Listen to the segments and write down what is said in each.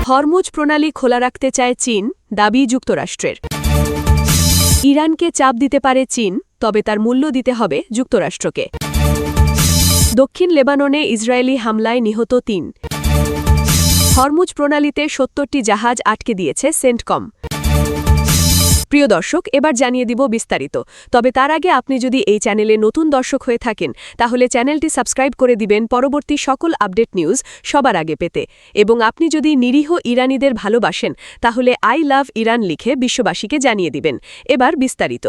Hormuz প্রণালী খোলা রাখতে চায় চীন, দাবি যুক্তরাষ্ট্রের। ইরানকে চাপ দিতে পারে চীন, তবে তার মূল্য দিতে হবে যুক্তরাষ্ট্রকে। দক্ষিণ লেবাননে ইসরায়েলি হামলায় নিহত ৩। হরমুজ প্রণালীতে ৭০টি জাহাজ আটকে দিয়েছে সেন্টকম। প্রিয় দর্শক, এবার জানিয়ে দিব বিস্তারিত। তবে তার আগে আপনি যদি এই চ্যানেলে নতুন দর্শক হয়ে থাকেন তাহলে চ্যানেলটি সাবস্ক্রাইব করে দিবেন পরবর্তী সকল আপডেট নিউজ সবার আগে পেতে। এবং আপনি যদি নিরীহ ইরানিদের ভালোবাসেন তাহলে আই লাভ ইরান লিখে বিশ্ববাসীকে জানিয়ে দিবেন। এবার বিস্তারিত।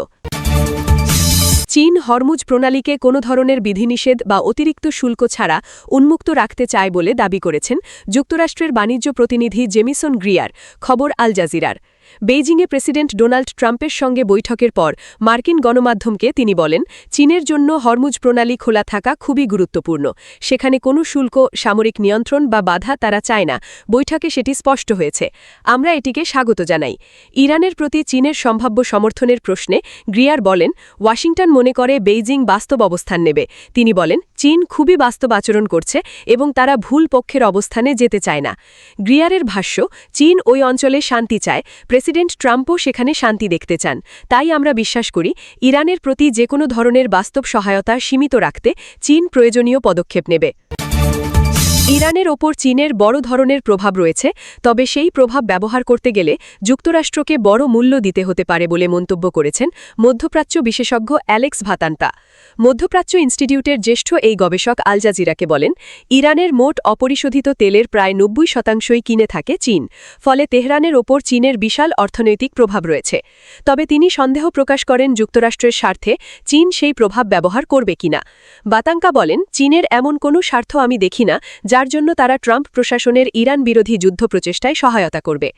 চীন হরমুজ প্রণালীকে কোনো ধরনের বিধিনিষেধ বা অতিরিক্ত শুল্ক ছাড়া উন্মুক্ত রাখতে চায় বলে দাবি করেছেন যুক্তরাষ্ট্রের বাণিজ্য প্রতিনিধি জেমিসন গ্রিয়ার, খবর আল জাজিরার। বেইজিংয়ে প্রেসিডেন্ট ডোনাল্ড ট্রাম্পের সঙ্গে বৈঠকের পর মার্কিন গণমাধ্যমকে তিনি বলেন, চীনের জন্য হরমুজ প্রণালী খোলা থাকা খুবই গুরুত্বপূর্ণ। সেখানে কোনো শুল্ক, সামরিক নিয়ন্ত্রণ বা বাধা তারা চায় না। বৈঠকে সেটি স্পষ্ট হয়েছে। আমরা এটিকে স্বাগত জানাই। ইরানের প্রতি চীনের সম্ভাব্য সমর্থনের প্রশ্নে গ্রিয়ার বলেন, ওয়াশিংটন মনে করে বেইজিং বাস্তব অবস্থান নেবে। তিনি বলেন, চীন খুবই বাস্তব আচরণ করছে এবং তারা ভুল পক্ষের অবস্থানে যেতে চায় না। গ্রিয়ারের ভাষ্য, চীন ওই অঞ্চলে শান্তি চায়, প্রেসিডেন্ট ট্রাম্পও সেখানে শান্তি দেখতে চান। তাই আমরা বিশ্বাস করি ইরানের প্রতি যে কোনো ধরনের বাস্তব সহায়তা সীমিত রাখতে চীন প্রয়োজনীয় পদক্ষেপ নেবে। ইরানের ওপর চীনের বড় ধরনের প্রভাব রয়েছে, তবে সেই প্রভাব ব্যবহার করতে গেলে যুক্তরাষ্ট্রকে বড় মূল্য দিতে হতে পারে বলে মন্তব্য করেছেন মধ্যপ্রাচ্য বিশেষজ্ঞ অ্যালেক্স ভাতান্তা। মধ্যপ্রাচ্য ইনস্টিটিউটের জ্যেষ্ঠ এই গবেষক আল জাজিরাকে বলেন, ইরানের মোট অপরিশোধিত তেলের প্রায় ৯০% কিনে থাকে চীন। ফলে তেহরানের ওপর চীনের বিশাল অর্থনৈতিক প্রভাব রয়েছে। তবে তিনি সন্দেহ প্রকাশ করেন যুক্তরাষ্ট্রের স্বার্থে চীন সেই প্রভাব ব্যবহার করবে কিনা। বাতাঙ্কা বলেন, চীনের এমন কোনো স্বার্থ আমি দেখি না যার জন্য তারা ট্রাম্প প্রশাসনের ইরান বিরোধী যুদ্ধ প্রচেষ্টায় সহায়তা করবে।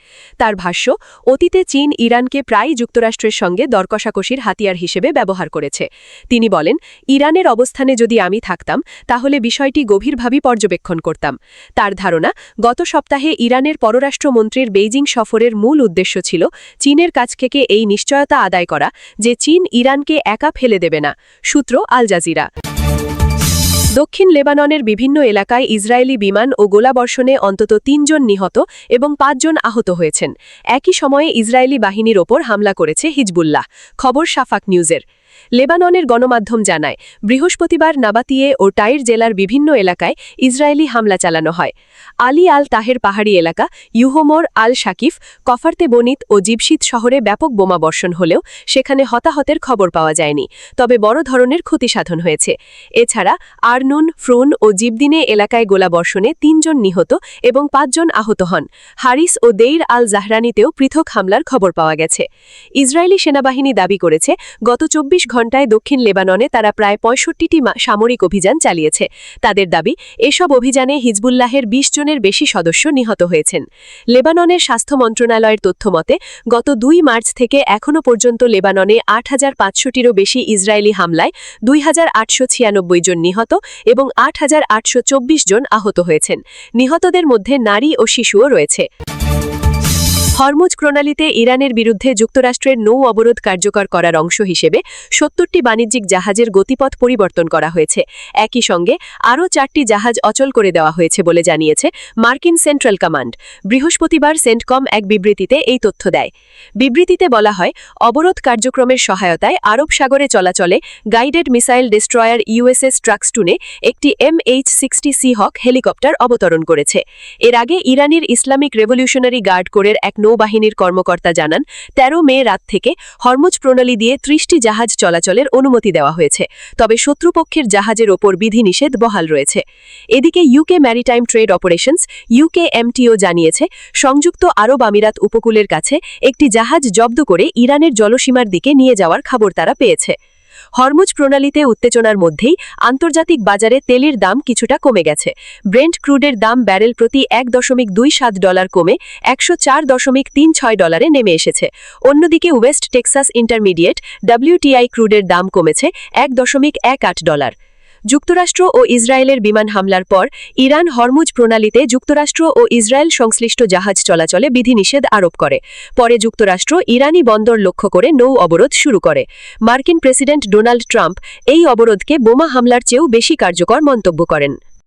তার ভাষ্য, অতীতে চীন ইরানকে প্রায়ই যুক্তরাষ্ট্রের সঙ্গে দরকষাকষির হাতিয়ার হিসেবে ব্যবহার করেছে। তিনি বলেন, ইরানের অবস্থানে যদি আমি থাকতাম তাহলে বিষয়টি গভীরভাবে পর্যবেক্ষণ করতাম। তার ধারণা, গত সপ্তাহে ইরানের পররাষ্ট্রমন্ত্রীর বেইজিং সফরের মূল উদ্দেশ্য ছিল চীনের কাছ থেকে এই নিশ্চয়তা আদায় করা যে চীন ইরানকে একা ফেলে দেবে না। সূত্র আল জাজিরা। দক্ষিণ লেবাননের বিভিন্ন এলাকায় ইসরায়েলি বিমান ও গোলাবর্ষণে অন্তত ৩ জন নিহত এবং ৫ জন আহত হয়েছেন। একই সময়ে ইসরায়েলি বাহিনীর ওপর হামলা করেছে হিজবুল্লাহ। খবর শাফাক নিউজের। লেবাননের গণমাধ্যম জানায়, বৃহস্পতিবার নাবাতিয়ে ও টাইর জেলার বিভিন্ন এলাকায় ইসরায়েলি হামলা চালানো হয়। আলী আল তাহের পাহাড়ি এলাকা, ইউহোমর আল শাকিফ, কফারতে বনিত ও জিবশিত শহরে ব্যাপক বোমাবর্ষণ হলেও সেখানে হতাহতের খবর পাওয়া যায়নি, তবে বড় ধরনের ক্ষতিসাধন হয়েছে। এছাড়া আরনুন, ফ্রুন ও জিবদিনে এলাকায় গোলাবর্ষণে ৩ জন নিহত এবং ৫ জন আহত হন। হারিস ও দেইর আল জাহরানিতেও পৃথক হামলার খবর পাওয়া গেছে। ইসরায়েলি সেনাবাহিনী দাবি করেছে, গত ২৪ ঘণ্টায় দক্ষিণ লেবাননে তারা প্রায় ৬৫টি সামরিক অভিযান চালিয়েছে। তাদের দাবি, এসব অভিযানে হিজবুল্লাহের ২০ জনের বেশি সদস্য নিহত হয়েছেন। লেবাননের স্বাস্থ্য মন্ত্রণালয়ের তথ্যমতে গত ২ মার্চ থেকে এখনও পর্যন্ত লেবাননে ৮৫০০টিরও বেশি ইসরায়েলি হামলায় ২৮৯৬ জন নিহত এবং ৮৮২৪ জন আহত হয়েছেন। নিহতদের মধ্যে নারী ও শিশুও রয়েছে। হরমুজ প্রণালীতে ইরানের বিরুদ্ধে যুক্তরাষ্ট্রের নৌ অবরোধ কার্যকর করার অংশ হিসেবে ৭০টি বাণিজ্যিক জাহাজের গতিপথ পরিবর্তন করা হয়েছে। একই সঙ্গে আরও ৪টি জাহাজ অচল করে দেওয়া হয়েছে বলে জানিয়েছে মার্কিন সেন্ট্রাল কমান্ড। বৃহস্পতিবার সেন্টকম এক বিবৃতিতে এই তথ্য দেয়। বিবৃতিতে বলা হয়, অবরোধ কার্যক্রমের সহায়তায় আরব সাগরে চলাচলে গাইডেড মিসাইল ডেস্ট্রয়ার ইউএসএস ট্রাক্সটুনে একটি MH-60 সিহক হেলিকপ্টার অবতরণ করেছে। এর আগে ইরানের ইসলামিক রেভলিউশনারি গার্ড কোরের এক নৌবাহিনীর কর্মকর্তা জানান, ১৩ মে রাত থেকে হরমুজ প্রণালী দিয়ে ৩০টি জাহাজ চলাচলের অনুমতি দেওয়া হয়েছে, তবে শত্রুপক্ষের জাহাজের ওপর বিধিনিষেধ বহাল রয়েছে। এদিকে UK maritime trade operations UKMTO জানিয়েছে, সংযুক্ত আরব আমিরাত উপকূলের কাছে একটি জাহাজ জব্দ করে ইরানের জলসীমার দিকে নিয়ে যাওয়ার খবর তারা পেয়েছে। হরমুজ প্রণালীতে উত্তেজনার মধ্যেই আন্তর্জাতিক বাজারে তেলের দাম কিছুটা কমে গেছে। ব্রেন্ট ক্রুডের দাম ব্যারেল প্রতি $১.২৭ কমে $১০৪.৩৬ নেমে এসেছে। অন্যদিকে ওয়েস্ট টেক্সাস ইন্টারমিডিয়েট WTI ক্রুডের দাম কমেছে $১.১৮। যুক্তরাষ্ট্র ও ইসরায়েলের বিমান হামলার পর ইরান হরমুজ প্রণালীতে যুক্তরাষ্ট্র ও ইসরায়েল সংশ্লিষ্ট জাহাজ চলাচলে বিধিনিষেধ আরোপ করে। পরে যুক্তরাষ্ট্র ইরানি বন্দর লক্ষ্য করে নৌ অবরোধ শুরু করে। মার্কিন প্রেসিডেন্ট ডোনাল্ড ট্রাম্প এই অবরোধকে বোমা হামলার চেয়েও বেশি কার্যকর মন্তব্য করেন।